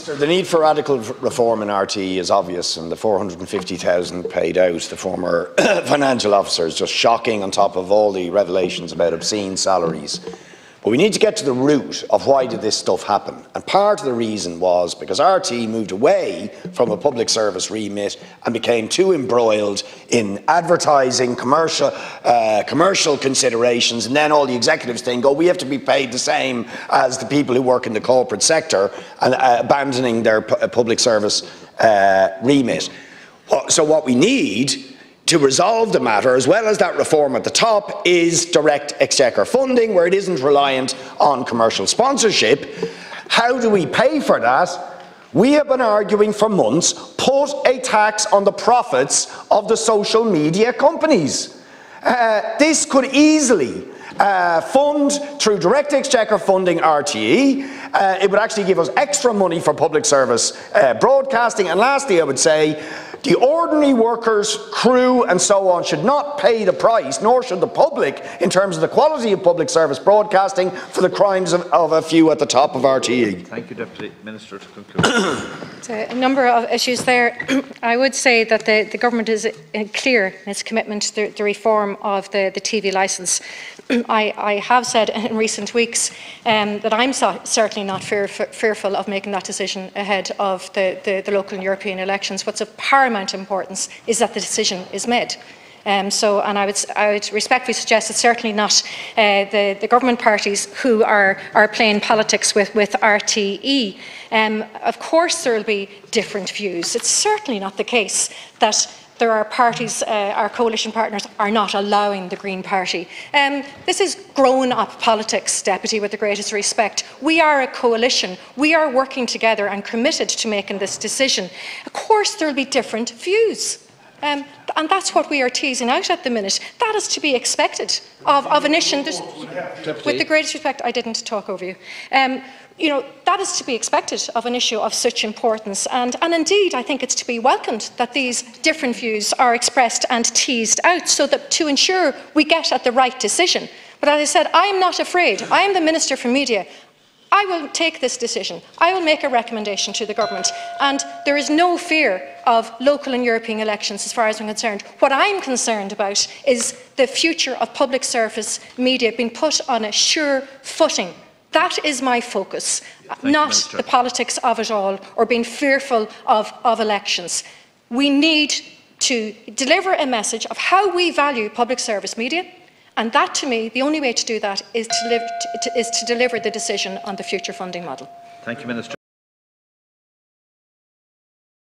The need for radical reform in RTE is obvious, and the 450,000 paid out the former financial officer is just shocking, on top of all the revelations about obscene salaries. But we need to get to the root of why did this stuff happen. And part of the reason was because RTE moved away from a public service remit and became too embroiled in advertising, commercial considerations, and then all the executives think, oh, we have to be paid the same as the people who work in the corporate sector, and abandoning their public service remit. So what we need to resolve the matter, as well as that reform at the top, is direct exchequer funding, where it isn't reliant on commercial sponsorship. How do we pay for that? We have been arguing for months, put a tax on the profits of the social media companies. This could easily fund, through direct exchequer funding, RTE. It would actually give us extra money for public service broadcasting. And lastly, I would say, the ordinary workers, crew and so on should not pay the price, nor should the public, in terms of the quality of public service broadcasting, for the crimes of a few at the top of RTE. Thank you, Deputy Minister, to conclude. A number of issues there. I would say that the government is clear in its commitment to the reform of the TV licence. I have said in recent weeks that I'm certainly not fearful of making that decision ahead of the local and European elections. What's of paramount importance is that the decision is made. And I would respectfully suggest it's certainly not the government parties who are playing politics with RTE. Of course there will be different views. It's certainly not the case that there are parties, our coalition partners are not allowing the Green Party. This is grown-up politics, Deputy, with the greatest respect. We are a coalition. We are working together and committed to making this decision. Of course there will be different views. And that's what we are teasing out at the minute. That is to be expected of an issue. With the greatest respect, I didn't talk over you. That is to be expected of an issue of such importance. And indeed, I think it's to be welcomed that these different views are expressed and teased out, so that to ensure we get at the right decision. But as I said, I am not afraid. I am the Minister for Media. I will take this decision. I will make a recommendation to the government, and there is no fear of local and European elections as far as I'm concerned. What I'm concerned about is the future of public service media being put on a sure footing. That is my focus, not the politics of it all or being fearful of elections. We need to deliver a message of how we value public service media. And that, to me, the only way to do that is to deliver the decision on the future funding model. Thank you, Minister.